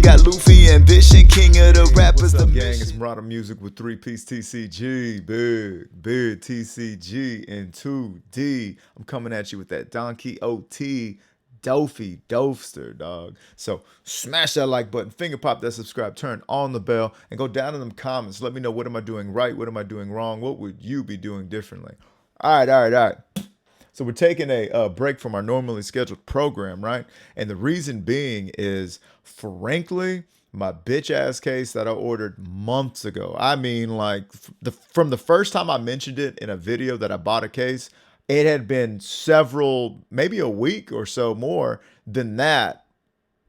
got Luffy ambition, king of the rappers. What's up, The gang? mission. It's Marauder Music with 3-piece TCG. Big TCG in 2D. I'm coming at you with that Don Quixote Dofster, dog. So smash that like button, finger pop that subscribe, turn on the bell, and go down in them comments. Let me know, what am I doing right? What am I doing wrong? What would you be doing differently? All right. So we're taking a break from our normally scheduled program, right? And the reason being is, frankly, my bitch ass case that I ordered months ago. I mean, like from the first time I mentioned it in a video that I bought a case, it had been several, maybe a week or so more than that.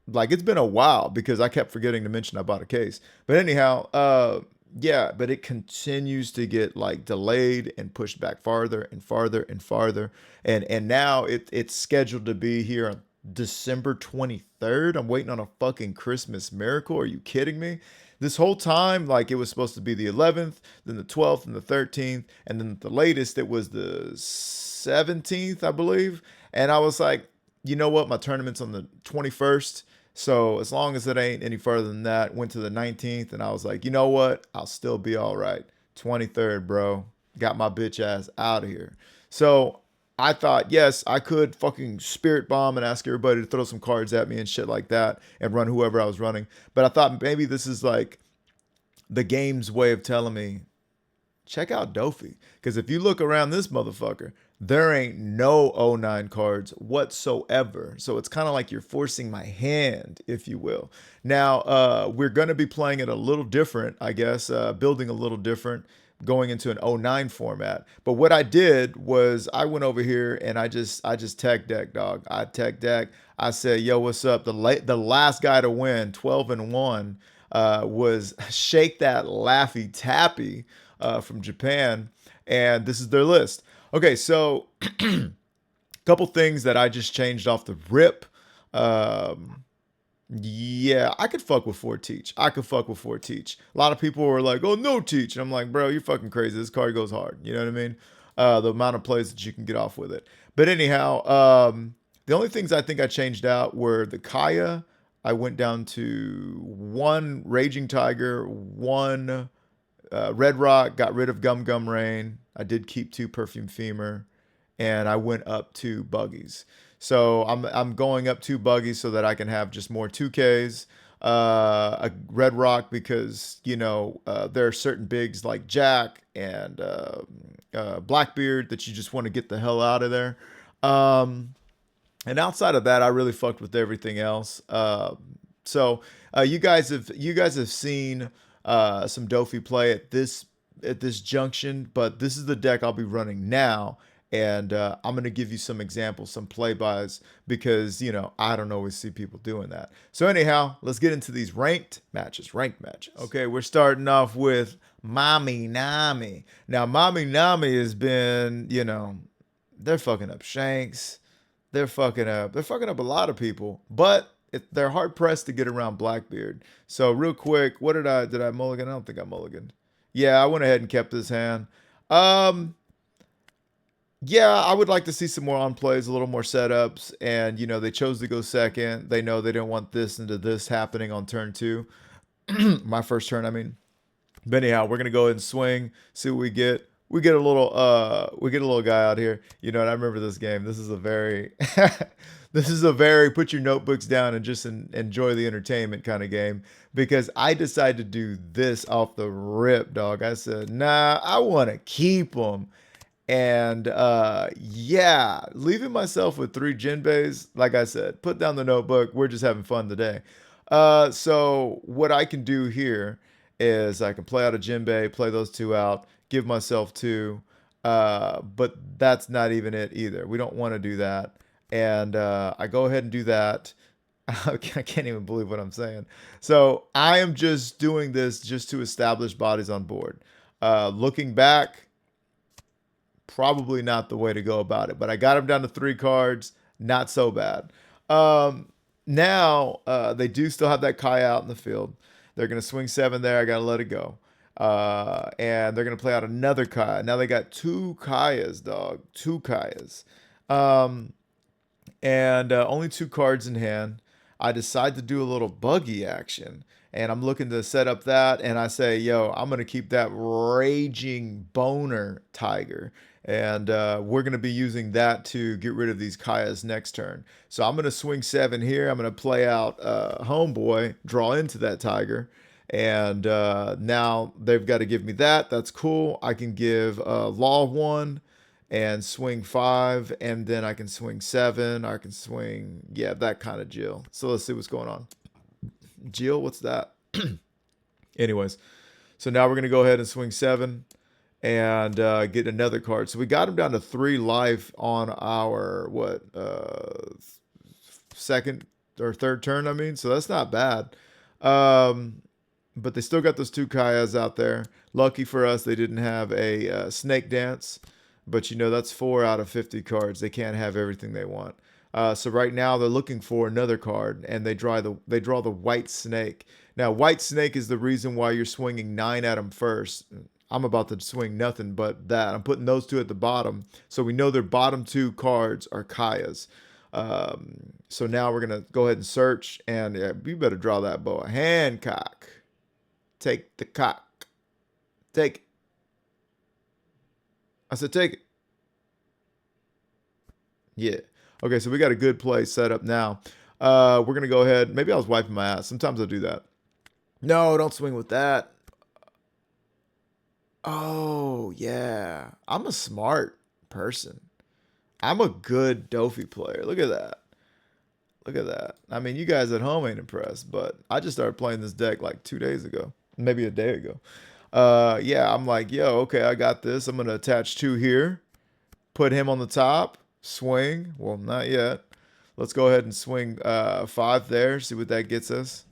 Like, it's been a while because I kept forgetting to mention I bought a case. But anyhow, yeah, but it continues to get like delayed and pushed back farther and farther and farther. And now it's scheduled to be here on December 23rd. I'm waiting on a fucking Christmas miracle. Are you kidding me? This whole time, like, it was supposed to be the 11th, then the 12th, and the 13th, and then the latest, it was the 17th, I believe. And I was like, you know what? My tournament's on the 21st. So as long as it ain't any further than that, went to the 19th, and I was like, you know what? I'll still be all right. 23rd, bro. Got my bitch ass out of here. So I thought, yes, I could fucking spirit bomb and ask everybody to throw some cards at me and shit like that and run whoever I was running. But I thought maybe this is like the game's way of telling me, check out Dofi. Because if you look around this motherfucker, there ain't no O9 cards whatsoever. So it's kind of like you're forcing my hand, if you will. Now, we're going to be playing it a little different, I guess, building a little different, going into an O9 format. But what I did was I went over here and I just tech deck, dog. I tech deck. I said, yo, what's up? The last guy to win, 12-1, was Shake That Laffy Tappy from Japan. And this is their list. Okay, so couple things that I just changed off the rip. Yeah, I could fuck with 4 Teach. I could fuck with 4 Teach. A lot of people were like, oh, no Teach. And I'm like, bro, you're fucking crazy. This card goes hard. You know what I mean? The amount of plays that you can get off with it. But anyhow, the only things I think I changed out were the Kaya. I went down to 1 Raging Tiger, 1 Red Rock, got rid of Gum Gum Rain. I did keep 2 Perfume Femur, and I went up 2 Buggies. So I'm going up 2 Buggies so that I can have just more 2Ks. A Red Rock because, you know, there are certain bigs like Jack and Blackbeard that you just want to get the hell out of there. And outside of that, I really fucked with everything else. So you guys have seen some Dofi play at this junction, but this is the deck I'll be running now, and I'm gonna give you some examples, some playbys, because you know I don't always see people doing that. So anyhow, let's get into these ranked matches. Okay, we're starting off with Mami Nami. Now Mami Nami has been, you know, they're fucking up Shanks, they're fucking up a lot of people, but they're hard pressed to get around Blackbeard. So real quick, what did I mulligan? I don't think I mulliganed. Yeah, I went ahead and kept this hand. Yeah, I would like to see some more on plays, a little more setups, and you know they chose to go second. They know they didn't want this into this happening on turn 2. My first turn, I mean. But anyhow, we're gonna go ahead and swing, see what we get. We get a little guy out here. You know, and I remember this game. This is a very put your notebooks down and just enjoy the entertainment kind of game, because I decided to do this off the rip, dog. I said, nah, I want to keep them. And yeah, leaving myself with 3 Jinbeis, like I said, put down the notebook. We're just having fun today. So what I can do here is I can play out a Jinbei, play those 2 out, give myself 2. But that's not even it either. We don't want to do that. And I go ahead and do that. I can't even believe what I'm saying. So I am just doing this just to establish bodies on board. Looking back, probably not the way to go about it, but I got them down to 3 cards. Not so bad. Now they do still have that Kai out in the field. They're going to swing 7 there. I got to let it go. And they're going to play out another Kai. Now they got 2 Kayas, dog. 2 Kayas. And only 2 cards in hand. I decide to do a little buggy action. And I'm looking to set up that. And I say, yo, I'm going to keep that raging boner tiger. And we're going to be using that to get rid of these Kayas next turn. So I'm going to swing 7 here. I'm going to play out Homeboy, draw into that tiger. And now they've got to give me that. That's cool. I can give Law 1 and swing 5, and then I can swing 7. I can swing, yeah, that kind of Jill. So let's see what's going on. Jill, what's that? Anyways, so now we're going to go ahead and swing 7 and get another card. So we got him down to 3 life on our, second or third turn, I mean. So that's not bad. But they still got those 2 Kayas out there. Lucky for us, they didn't have a snake dance. But, you know, that's 4 out of 50 cards. They can't have everything they want. So right now they're looking for another card, and they draw the white snake. Now, white snake is the reason why you're swinging 9 at them first. I'm about to swing nothing but that. I'm putting those 2 at the bottom. So we know their bottom 2 cards are Kayas. So now we're going to go ahead and search, and you better draw that bow. Hancock. Take the cock. Take it. I said take it. Yeah. Okay, so we got a good play set up now. We're going to go ahead. Maybe I was wiping my ass. Sometimes I do that. No, don't swing with that. Oh, yeah. I'm a smart person. I'm a good Dofi player. Look at that. Look at that. I mean, you guys at home ain't impressed, but I just started playing this deck like 2 days ago. Maybe a day ago. Yeah, I'm like, yo, okay, I got this. I'm going to attach 2 here. Put him on the top. Swing. Well, not yet. Let's go ahead and swing 5 there. See what that gets us.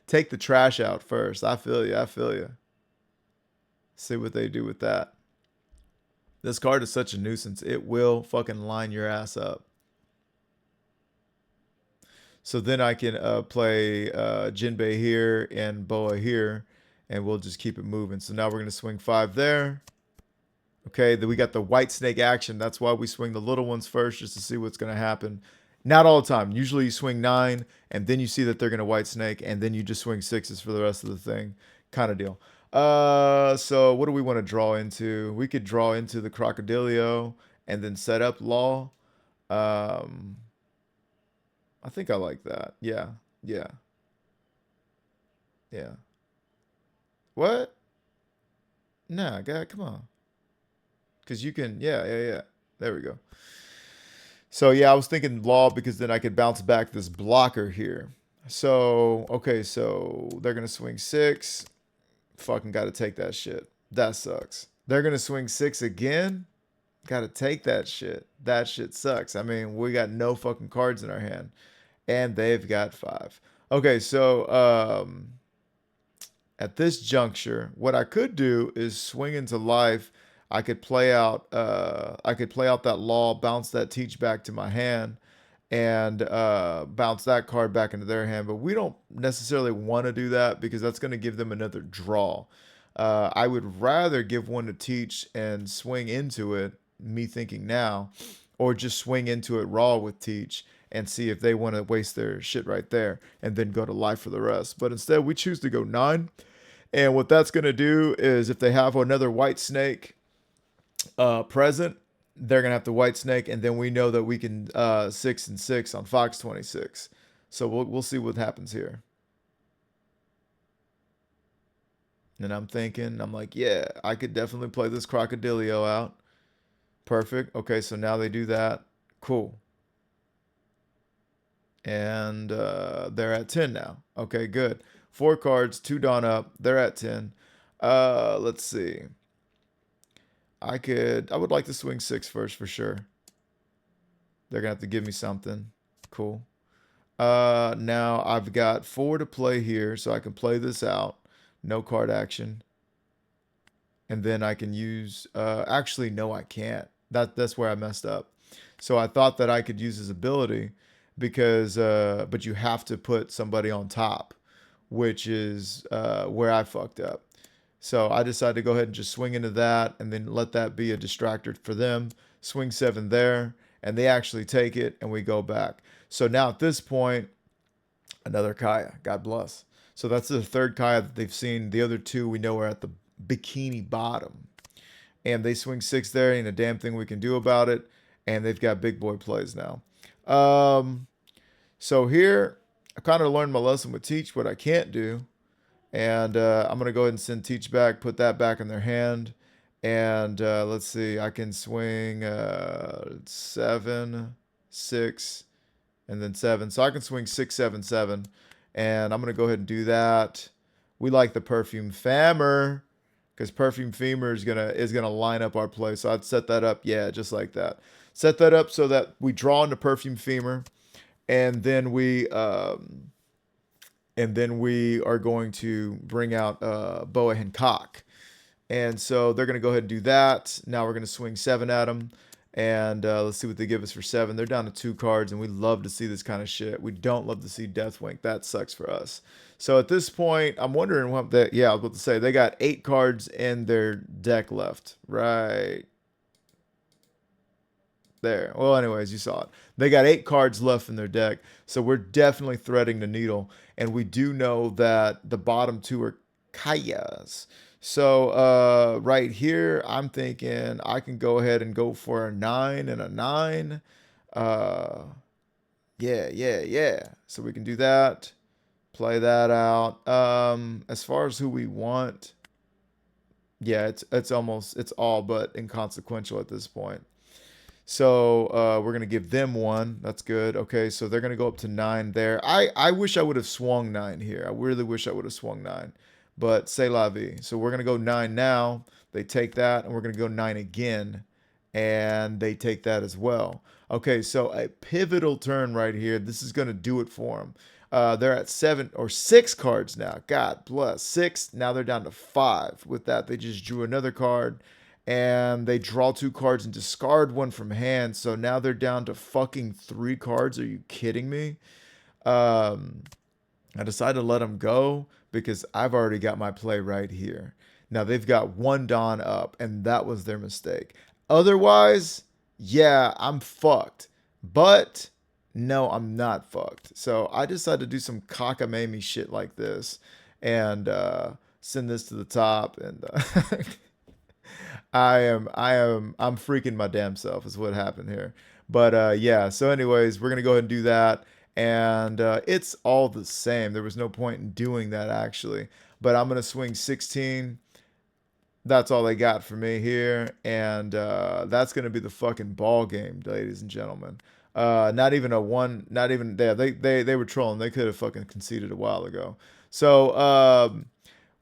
Take the trash out first. I feel you. I feel you. See what they do with that. This card is such a nuisance. It will fucking line your ass up. So then I can play Jinbei here and Boa here, and we'll just keep it moving. So now we're going to swing 5 there. Okay, then we got the white snake action. That's why we swing the little ones first, just to see what's going to happen. Not all the time. Usually you swing 9, and then you see that they're going to white snake, and then you just swing 6s for the rest of the thing. Kind of deal. So what do we want to draw into? We could draw into the Crocodilio and then set up Law. I think I like that. Yeah. Yeah. Yeah. What? Nah, God, come on. Because you can, yeah. There we go. So, yeah, I was thinking Law because then I could bounce back this blocker here. So, okay, so they're going to swing 6. Fucking got to take that shit. That sucks. They're going to swing 6 again. Got to take that shit. That shit sucks. I mean, we got no fucking cards in our hand. And they've got 5. Okay, so at this juncture, what I could do is swing into life. I could play out that Law, bounce that Teach back to my hand, and bounce that card back into their hand. But we don't necessarily want to do that because that's going to give them another draw. I would rather give one to Teach and swing into it, me thinking now, or just swing into it raw with Teach and see if they want to waste their shit right there and then go to life for the rest. But instead, we choose to go 9. And what that's going to do is if they have another white snake present, they're going to have to white snake. And then we know that we can 6 and 6 on Fox 26. So we'll see what happens here. And I'm like, yeah, I could definitely play this Crocodilio out. Perfect. Okay, so now they do that. Cool. And they're at 10 now. Okay, good. 4 cards, 2 Dawn up. They're at 10. Let's see. I would like to swing 6 first for sure. They're going to have to give me something. Cool. Now I've got 4 to play here, so I can play this out. No card action. And then I can use, actually, no, I can't. That's where I messed up. So I thought that I could use his ability because, but you have to put somebody on top, which is where I fucked up. So I decided to go ahead and just swing into that and then let that be a distractor for them. Swing 7 there. and they actually take it, and we go back. So now at this point, another Kaya. God bless. So that's the third Kaya that they've seen. The other two we know are at the bikini bottom. And they swing six there. Ain't a damn thing we can do about it. And they've got big boy plays now. So here, I kind of learned my lesson with Teach, what I can't do. And I'm going to go ahead and send Teach back, put that back in their hand. And let's see, I can swing 7, 6, and then 7. So I can swing 6, 7, 7. And I'm going to go ahead and do that. We like the Perfume Fammer because Perfume Femur is gonna line up our play. So I'd set that up, yeah, just like that. Set that up so that we draw into Perfume Femur, and then we are going to bring out Boa Hancock. And so they're going to go ahead and do that. Now we're going to swing 7 at them. And let's see what they give us for 7. They're down to 2 cards, and we love to see this kind of shit. We don't love to see Deathwink. That sucks for us. So at this point, I'm wondering what that. Yeah, I was about to say they got 8 cards in their deck left. Right there. Well, anyways, you saw it. They got 8 cards left in their deck, so we're definitely threading the needle. And we do know that the bottom 2 are Kayas. So right here, I'm thinking I can go ahead and go for a 9 and a 9. Yeah. So we can do that. Play that out. As far as who we want, yeah, it's all but inconsequential at this point. So we're gonna give them 1. That's good. Okay, so they're gonna go up to 9 there. I wish I would have swung 9 here. I really wish I would have swung 9. But c'est la vie. So we're gonna go 9 now. They take that, and we're gonna go 9 again, and they take that as well. Okay, so a pivotal turn right here. This is gonna do it for them. They're at 7 or 6 cards now. God bless. 6. Now they're down to 5. With that, they just drew another card, and they draw 2 cards and discard 1 from hand. So now they're down to fucking 3 cards. Are you kidding me? I decided to let them go because I've already got my play right here. Now they've got 1 Dawn up, and that was their mistake. Otherwise, yeah, I'm fucked. But no, I'm not fucked. So I decided to do some cockamamie shit like this and send this to the top. And I'm freaking my damn self is what happened here. But yeah, so anyways, we're gonna go ahead and do that. And it's all the same. There was no point in doing that actually. But I'm gonna swing 16. That's all they got for me here, and that's gonna be the fucking ball game, ladies and gentlemen. Not even a 1. Not even there. They were trolling. They could have fucking conceded a while ago. So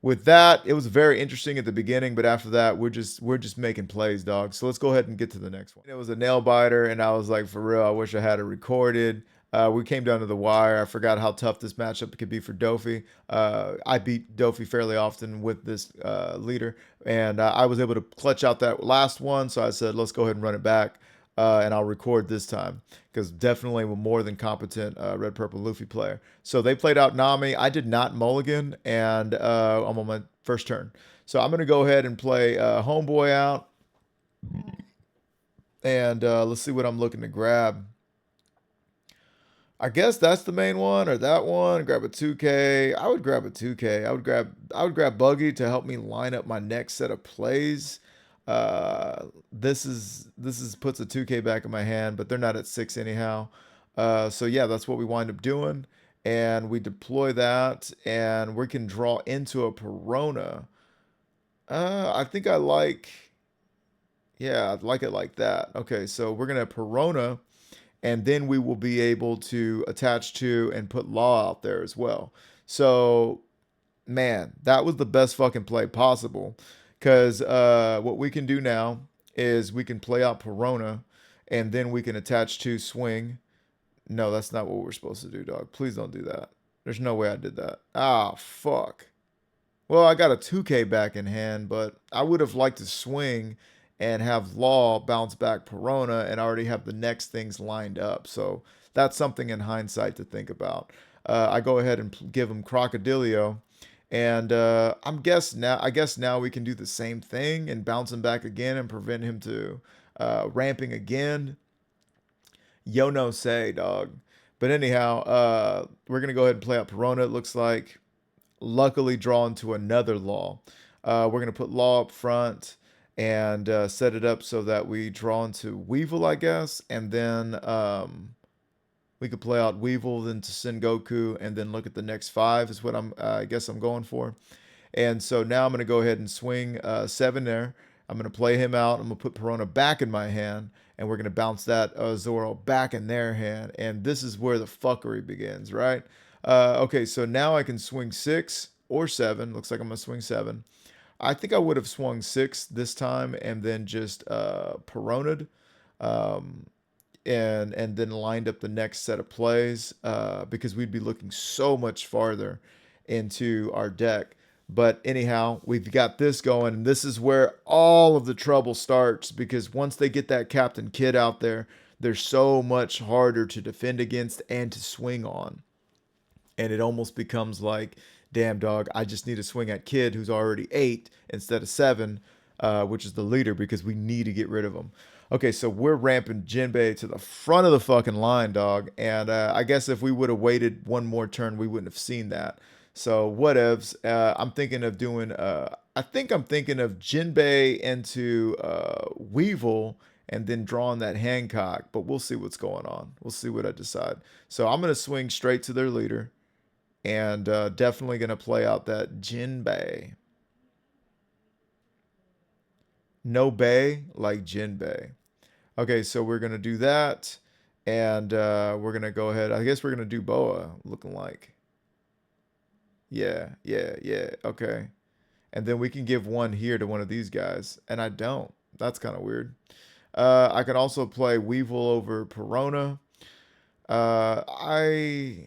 with that, it was very interesting at the beginning, but after that, we're just making plays, dog. So let's go ahead and get to the next one. It was a nail biter, and I was like, for real, I wish I had it recorded. We came down to the wire. I forgot how tough this matchup could be for Dofi. I beat Dofi fairly often with this leader, and I was able to clutch out that last one. So I said, let's go ahead and run it back, and I'll record this time because definitely a more than competent Red Purple Luffy player. So they played out Nami. I did not mulligan, and I'm on my first turn. So I'm gonna go ahead and play Homeboy out, and let's see what I'm looking to grab. I guess that's the main one, or that one. Grab a 2K. I would grab a 2K. I would grab Buggy to help me line up my next set of plays. This is puts a 2K back in my hand, but they're not at 6 anyhow. So yeah, that's what we wind up doing, and we deploy that, and we can draw into a Perona. I think I like. Yeah, I'd like it like that. Okay, so we're gonna Perona, and then we will be able to attach to and put Law out there as well. So, man, that was the best fucking play possible. Because what we can do now is we can play out Perona, and then we can attach to Swing. No, that's not what we're supposed to do, dog. Please don't do that. There's no way I did that. Ah, fuck. Well, I got a 2K back in hand, but I would have liked to swing and have Law bounce back Perona and already have the next things lined up. So that's something in hindsight to think about. I go ahead and give him Crocodilio, and I guess now we can do the same thing and bounce him back again and prevent him to ramping again. Yo no say, dog. But anyhow, we're gonna go ahead and play out Perona, it looks like. Luckily drawn to another law. We're gonna put law up front and set it up so that we draw into Weevil, I guess, and then we could play out Weevil, then to Sengoku, and then look at the next 5 is what I guess I'm going for. And so now I'm going to go ahead and swing 7 there. I'm going to play him out. I'm going to put Perona back in my hand, and we're going to bounce that Zoro back in their hand. And this is where the fuckery begins, right? Okay, so now I can swing 6 or 7. Looks like I'm going to swing 7. I think I would have swung 6 this time and then just Perona'd. And then lined up the next set of plays because we'd be looking so much farther into our deck. But anyhow, we've got this going, and this is where all of the trouble starts because once they get that Captain Kidd out there, they're so much harder to defend against and to swing on. And it almost becomes like, damn dog, I just need to swing at Kidd, who's already 8 instead of 7, which is the leader, because we need to get rid of him. Okay, so we're ramping Jinbei to the front of the fucking line, dog. And I guess if we would have waited one more turn, we wouldn't have seen that. So whatevs. I'm thinking of doing. I think I'm thinking of Jinbei into Weevil and then drawing that Hancock. But we'll see what's going on. We'll see what I decide. So I'm gonna swing straight to their leader, and definitely gonna play out that Jinbei. No Bay like Jinbei. Okay, so we're gonna do that, and we're gonna go ahead. I guess we're gonna do Boa, looking like. Yeah, yeah, yeah. Okay, and then we can give one here to one of these guys, and I don't. That's kind of weird. I can also play Weevil over Perona. I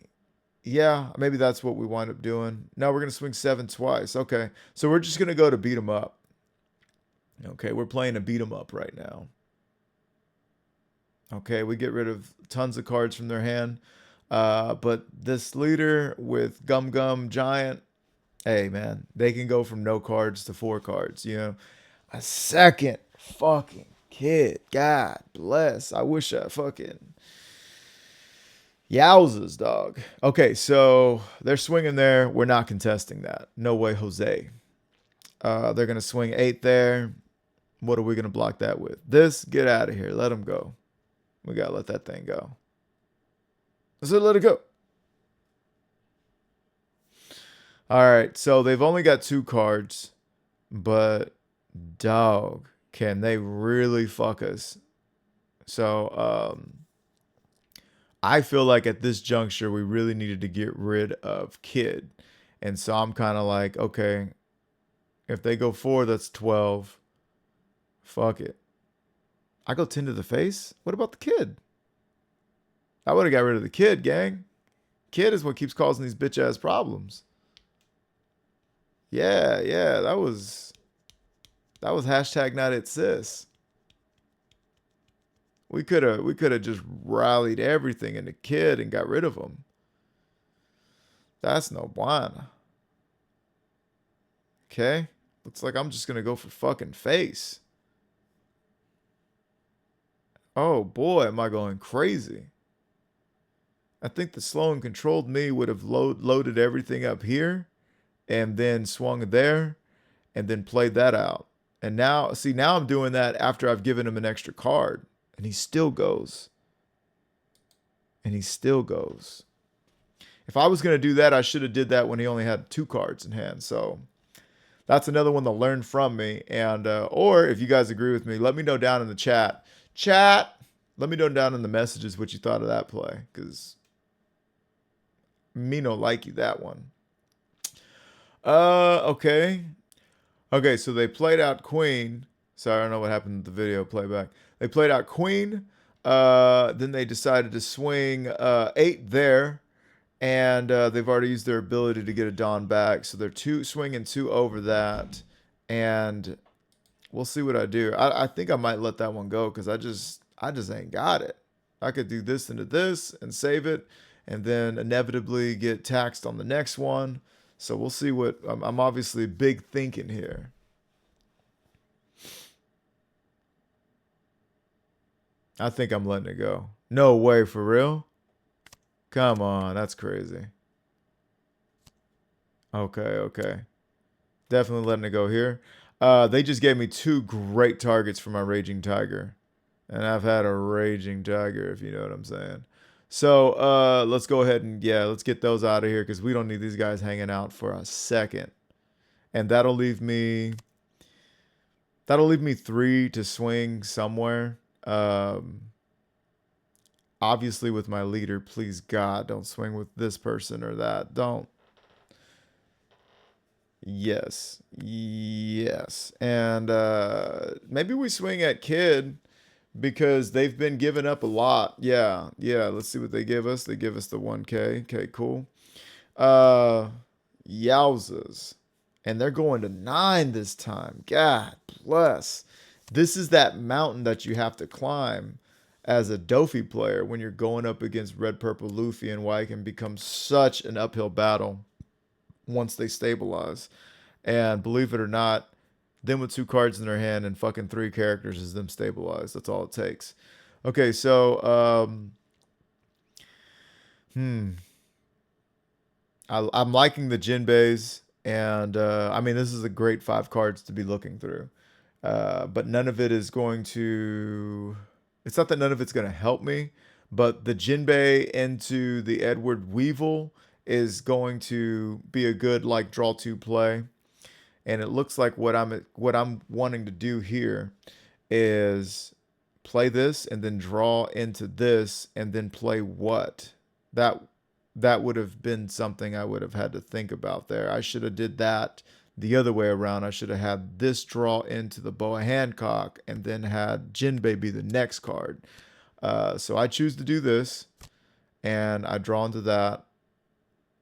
yeah, maybe that's what we wind up doing. No, we're gonna swing 7 twice. Okay, so we're just gonna go to beat 'em up. Okay, we're playing a beat 'em up right now. Okay, we get rid of tons of cards from their hand. But this leader with Gum Gum Giant, hey man, they can go from no cards to 4 cards, you know. A second fucking kid. God bless. I wish I fucking. Yowzas, dog. Okay, so they're swinging there. We're not contesting that. No way, Jose. They're going to swing 8 there. What are we going to block that with? This, get out of here. Let them go. We got to let that thing go. Let's let it go. All right, so they've only got 2 cards, but dog, can they really fuck us? So I feel like at this juncture, we really needed to get rid of Kidd. And so I'm kind of like, okay, if they go 4, that's 12. Fuck it. I go 10 to the face? What about the Kidd? I would have got rid of the Kidd, gang. Kidd is what keeps causing these bitch ass problems. Yeah, yeah, that was hashtag not it sis. We could have just rallied everything into Kidd and got rid of him. That's no buena. Okay, looks like I'm just gonna go for fucking face. Oh boy, am I going crazy. I think the slow and controlled me would have loaded everything up here and then swung there and then played that out. And now, see, now I'm doing that after I've given him an extra card. And he still goes. And he still goes. If I was going to do that, I should have did that when he only had 2 cards in hand. So that's another one to learn from me. And or if you guys agree with me, let me know down in the chat. Let me know down in the messages what you thought of that play. Because me no like you that one. Okay. Okay, so they played out Queen. Sorry, I don't know what happened to the video playback. They played out Queen. Then they decided to swing 8 there. And they've already used their ability to get a Dawn back. So they're swinging 2 over that. And we'll see what I do. I think I might let that one go because I just ain't got it. I could do this into this and save it. And then inevitably get taxed on the next one. So we'll see what... I'm obviously big thinking here. I think I'm letting it go. No way, for real? Come on, that's crazy. Okay, okay. Definitely letting it go here. They just gave me 2 great targets for my Raging Tiger. And I've had a Raging Tiger, if you know what I'm saying. So let's go ahead and, yeah, let's get those out of here because we don't need these guys hanging out for a second. And that'll leave me 3 to swing somewhere. Obviously with my leader, please God, don't swing with this person or that. Don't. Yes. Yes. And maybe we swing at Kid because they've been giving up a lot. Yeah. Yeah. Let's see what they give us. They give us the 1K. Okay, cool. Uh Yowzas. And they're going to 9 this time. God bless. This is that mountain that you have to climb as a Dofi player when you're going up against Red, Purple, Luffy, and why it can become such an uphill battle once they stabilize. And believe it or not, them with 2 cards in their hand and fucking 3 characters is them stabilized. That's all it takes. Okay, so hmm, I'm liking the Jinbeis, and I mean this is a great 5 cards to be looking through. But none of it is going to. It's not that none of it's going to help me, but the Jinbei into the Edward Weevil is going to be a good like draw 2 play. And it looks like what I'm wanting to do here is play this and then draw into this and then play what that that would have been something I would have had to think about there. I should have did that the other way around. I should have had this draw into the Boa Hancock and then had Jinbei be the next card. So I choose to do this and I draw into that.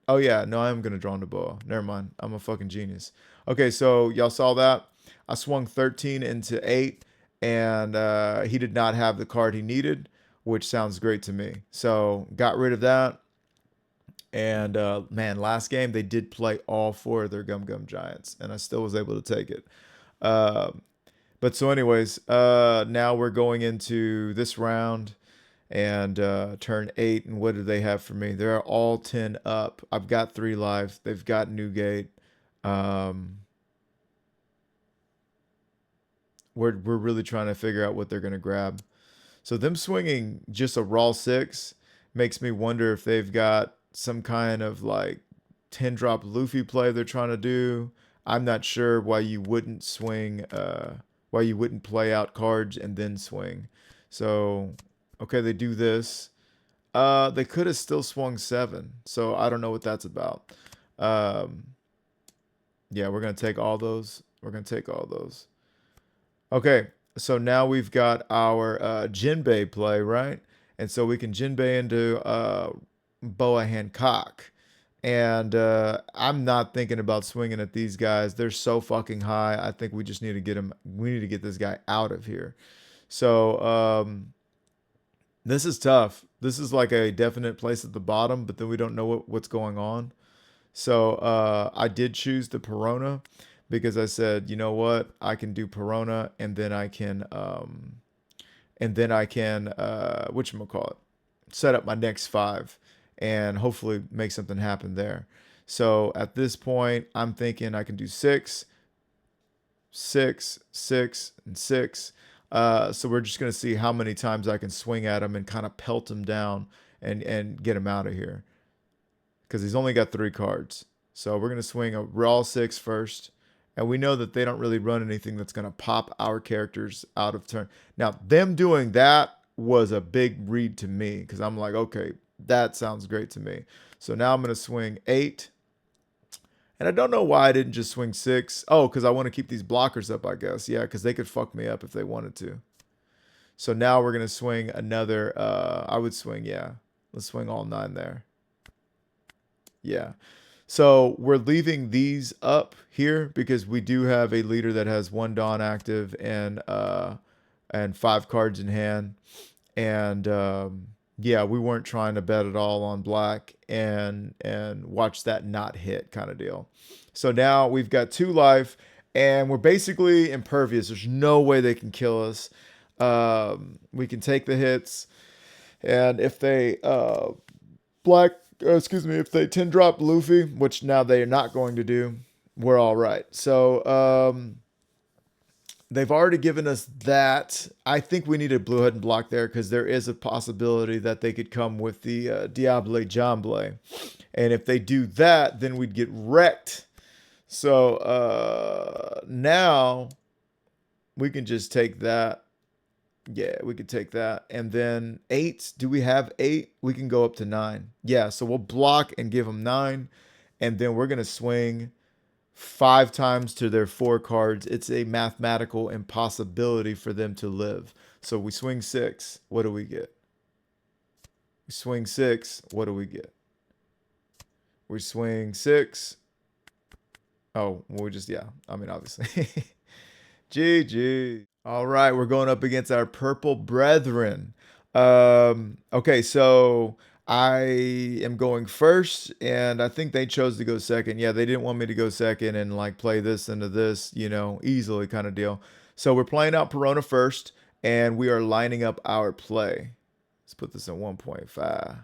Oh yeah, no, I am gonna draw into Boa. Never mind. I'm a fucking genius. Okay, so y'all saw that. I swung 13 into 8, and he did not have the card he needed, which sounds great to me. So got rid of that. And man, last game they did play all 4 of their Gum Gum Giants, and I still was able to take it. Uh, but so, anyways, now we're going into this round and turn 8. And what do they have for me? They're all 10 up. I've got 3 lives. They've got Newgate. Um, we're really trying to figure out what they're gonna grab. So them swinging just a raw 6 makes me wonder if they've got some kind of like 10 drop Luffy play they're trying to do. I'm not sure why you wouldn't swing, why you wouldn't play out cards and then swing. So okay, they do this. They could have still swung 7, so I don't know what that's about. Um, yeah, we're gonna take all those. We're gonna take all those. Okay, so now we've got our Jinbei play, right? And so we can Jinbei into Boa Hancock. And I'm not thinking about swinging at these guys. They're so fucking high. I think we just need to get him. We need to get this guy out of here. So this is tough. This is like a definite place at the bottom, but then we don't know what's going on. So I did choose the Perona because I said, you know what, I can do Perona and then I can whatchamacallit, set up my next 5 and hopefully make something happen there. So at this point, I'm thinking I can do 6, 6, 6, and 6. So we're just gonna see how many times I can swing at him and kind of pelt him down and get him out of here because he's only got 3 cards. So we're going to swing a raw 6 first. And we know that they don't really run anything that's going to pop our characters out of turn. Now, them doing that was a big read to me because I'm like, okay, that sounds great to me. So now I'm going to swing 8. And I don't know why I didn't just swing 6. Oh, because I want to keep these blockers up, I guess. Yeah, because they could fuck me up if they wanted to. So now we're going to swing another, I would swing, yeah. Let's swing all 9 there. Yeah. So we're leaving these up here because we do have a leader that has 1 Dawn active and 5 cards in hand. And yeah, we weren't trying to bet at all on black and watch that not hit kind of deal. So now we've got 2 life and we're basically impervious. There's no way they can kill us. We can take the hits. And if they if they 10 drop Luffy, which now they are not going to do, we're all right. So they've already given us that. I think we need a blue head and block there because there is a possibility that they could come with the Diable Jamble. And if they do that, then we'd get wrecked. So now we can just take that. Yeah, we could take that. And then 8. Do we have 8? We can go up to 9. Yeah, so we'll block and give them 9. And then we're going to swing 5 times to their 4 cards. It's a mathematical impossibility for them to live. So we swing 6. What do we get? We swing 6. What do we get? We swing 6. Oh, we just, yeah. I mean, obviously. GG. All right, we're going up against our purple brethren. Okay, so I am going first, and I think they chose to go second. Yeah, they didn't want me to go second and like play this into this, you know, easily kind of deal. So we're playing out Perona first, and we are lining up our play. Let's put this in 1.5.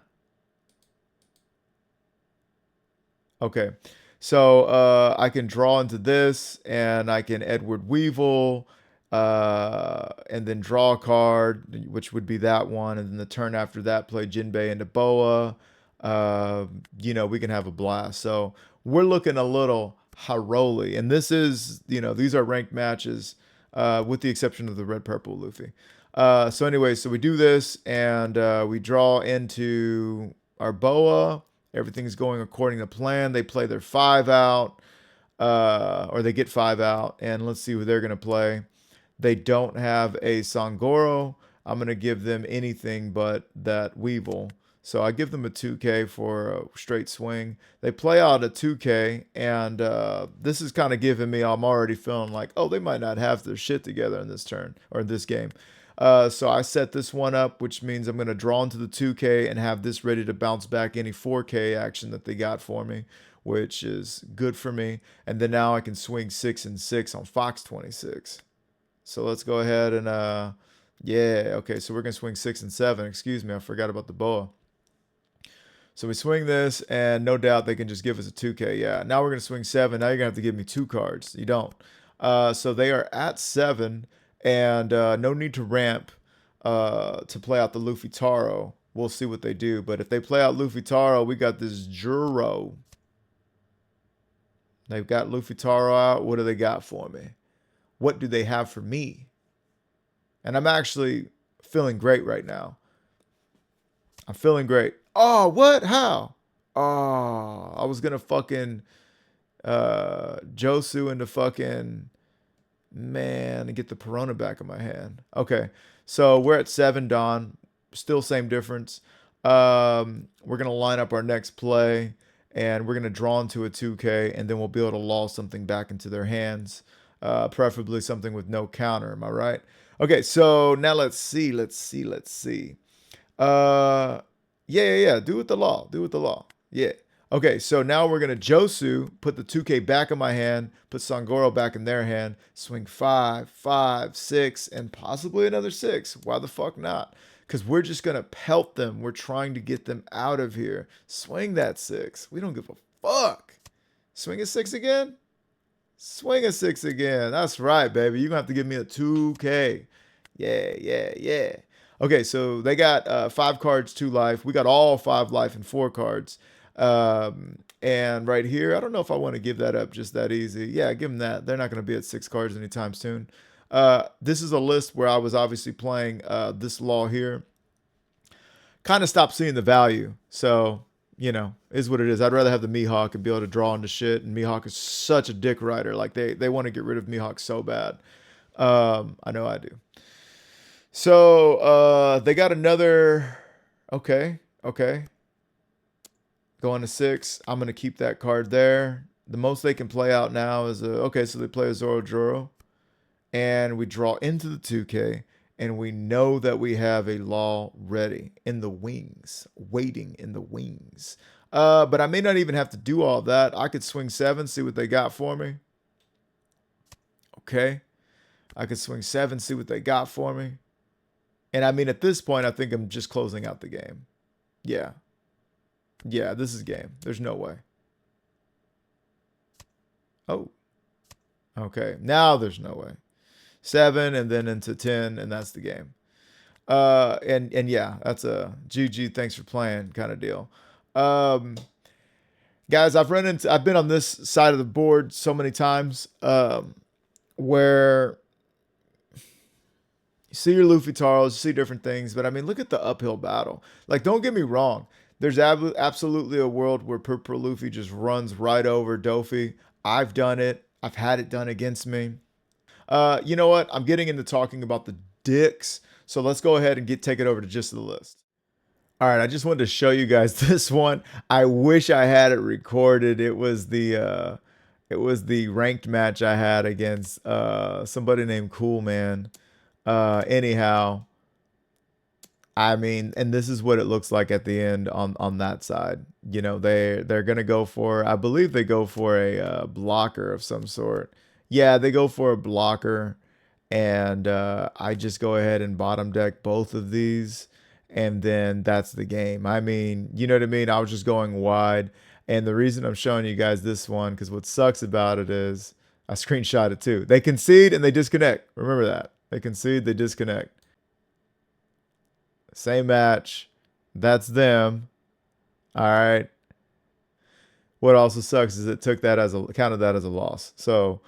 Okay, so I can draw into this, and I can Edward Weevil, and then draw a card, which would be that one, and then the turn after that, play Jinbei into Boa. You know, we can have a blast. So we're looking a little Haroli, and this is, you know, these are ranked matches, with the exception of the red purple Luffy. So anyway, so we do this, and we draw into our Boa. Everything's going according to plan. They play their 5 out, or they get 5 out, and let's see who they're going to play. They don't have a Sangoro. I'm going to give them anything but that Weevil. So I give them a 2K for a straight swing. They play out a 2K, and this is kind of giving me, I'm already feeling like, oh, they might not have their shit together in this turn, or in this game. So I set this one up, which means I'm going to draw into the 2K and have this ready to bounce back any 4K action that they got for me, which is good for me. And then now I can swing 6 and 6 on Fox 26. So let's go ahead and, yeah, okay, so we're going to swing 6 and 7. Excuse me, I forgot about the Boa. So we swing this, and no doubt they can just give us a 2K. Yeah, now we're going to swing 7. Now you're going to have to give me 2 cards. You don't. So they are at 7. And no need to ramp to play out the Luffy Taro. We'll see what they do. But if they play out Luffy Taro, we got this Juro. They've got Luffy Taro out. What do they got for me? What do they have for me? And I'm actually feeling great right now. I'm feeling great. Oh, what? How? Oh, I was going to fucking Josu into fucking... Man, and get the Perona back in my hand. Okay, so we're at 7, Don. Still same difference. We're going to line up our next play, and we're going to draw into a 2K, and then we'll be able to lull something back into their hands, preferably something with no counter. Am I right? Okay, so now let's see. Yeah. Do with the law. Yeah. Okay, so now we're going to Josu, put the 2K back in my hand, put Sangoro back in their hand, swing 5, 5, 6, and possibly another 6. Why the fuck not? Because we're just going to pelt them. We're trying to get them out of here. Swing that 6. We don't give a fuck. Swing a 6 again? Swing a 6 again. That's right, baby. You're going to have to give me a 2K. Yeah. Okay, so they got 5 cards, 2 life. We got all 5 life and 4 cards. And right here, I don't know if I want to give that up just that easy. Yeah, give them that. They're not going to be at 6 cards anytime soon. This is a list where I was obviously playing this law here. Kind of stopped seeing the value. So, you know, is what it is. I'd rather have the Mihawk and be able to draw into shit. And Mihawk is such a dick rider. Like, they want to get rid of Mihawk so bad. I know I do. So, they got another... Okay. Going to 6. I'm going to keep that card there. The most they can play out now is okay, so they play a Zoro Joro. And we draw into the 2K. And we know that we have a law ready in the wings. Waiting in the wings. But I may not even have to do all that. I could swing 7, see what they got for me. Okay. I could swing 7, see what they got for me. And I mean, at this point, I think I'm just closing out the game. Yeah. Yeah, this is game. There's no way. Oh. Okay. Now there's no way. 7 and then into 10, and that's the game. And yeah, that's a GG, thanks for playing kind of deal. Guys, I've been on this side of the board so many times, where you see your Luffy Taros, you see different things, but I mean, look at the uphill battle. Like, don't get me wrong. There's absolutely a world where Purple Luffy just runs right over Dofi. I've done it. I've had it done against me. You know what? I'm getting into talking about the dicks. So let's go ahead and take it over to just the list. All right, I just wanted to show you guys this one. I wish I had it recorded. It was the ranked match I had against somebody named Cool Man. Anyhow, I mean, and this is what it looks like at the end on that side. You know, they're gonna go for, I believe they go for a blocker of some sort. Yeah, they go for a blocker, and I just go ahead and bottom deck both of these, and then that's the game. I mean, you know what I mean? I was just going wide, and the reason I'm showing you guys this one, because what sucks about it is I screenshot it too. They concede and they disconnect. Remember that. They concede, they disconnect. Same match. That's them. All right. What also sucks is it took that as counted that as a loss. So,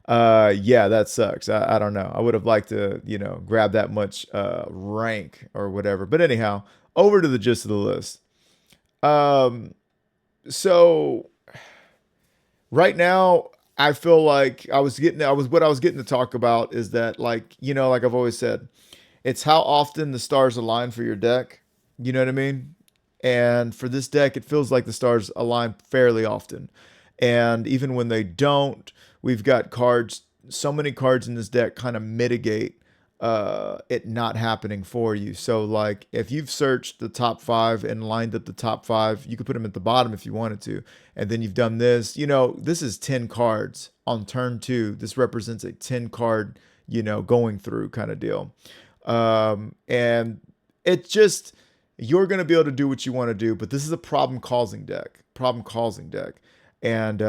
yeah, that sucks. I don't know. I would have liked to, you know, grab that much rank or whatever. But anyhow, over to the gist of the list. So right now, I feel like what I was getting to talk about is that, like, you know, like I've always said, it's how often the stars align for your deck. You know what I mean? And for this deck, it feels like the stars align fairly often. And even when they don't, we've got cards, so many cards in this deck kind of mitigate it not happening for you. So like if you've searched the top 5 and lined up the top 5, you could put them at the bottom if you wanted to. And then you've done this, you know, this is 10 cards on turn 2. This represents a 10 card, you know, going through kind of deal. And it's just, you're going to be able to do what you want to do, but this is a problem causing deck. And,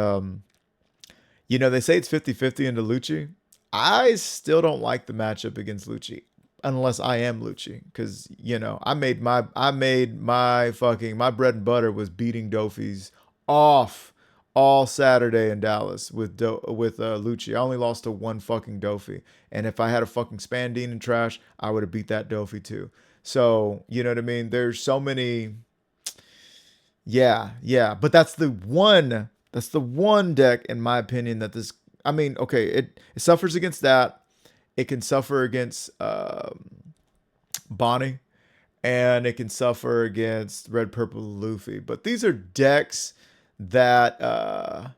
you know, they say it's 50-50 into Lucci. I still don't like the matchup against Lucci unless I am Lucci, because, you know, my bread and butter was beating Dofi's off all Saturday in Dallas with Lucci. I only lost to one fucking Dofi, and if I had a fucking Spandine and trash, I would have beat that Dofi too. So, you know what I mean? There's so many. Yeah, but that's the one deck, in my opinion, that this, I mean, okay, it suffers against that. It can suffer against Bonnie, and it can suffer against Red, Purple, Luffy. But these are decks that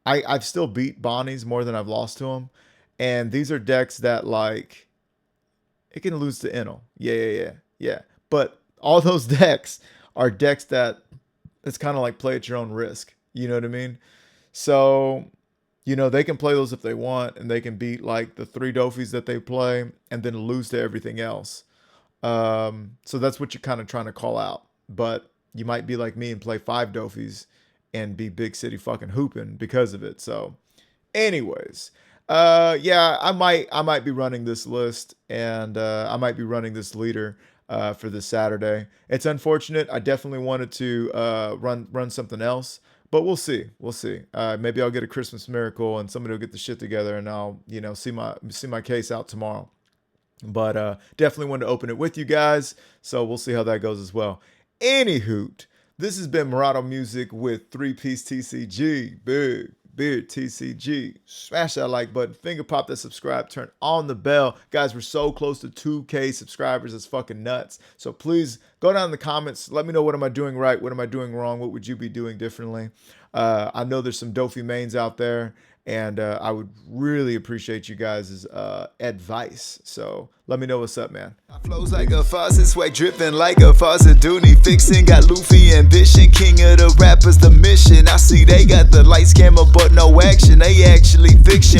I've still beat Bonnie's more than I've lost to them. And these are decks that, like, it can lose to Enel. Yeah. But all those decks are decks that it's kind of like play at your own risk. You know what I mean? So, you know, they can play those if they want, and they can beat like the 3 Dofis that they play and then lose to everything else. So that's what you're kind of trying to call out. But you might be like me and play 5 Dofis and be big city fucking hooping because of it. So anyways, yeah, I might be running this list, and I might be running this leader for this Saturday. It's unfortunate. I definitely wanted to run something else, but we'll see. Maybe I'll get a Christmas miracle and somebody will get the shit together, and I'll, you know, see my case out tomorrow. But definitely wanted to open it with you guys, so we'll see how that goes as well. Anywho, this has been Murado Music with 3-Piece TCG. Big TCG. Smash that like button, finger pop that subscribe, turn on the bell. Guys, we're so close to 2K subscribers. It's fucking nuts. So please go down in the comments. Let me know, what am I doing right? What am I doing wrong? What would you be doing differently? I know there's some Dofi mains out there, and I would really appreciate you guys' advice. So let me know what's up, man. Flows like a faucet, swag dripping like a faucet. Dooney fixing, got Luffy ambition, king of the rappers, the mission. I see they got the lights, camera, but no action. They actually fiction.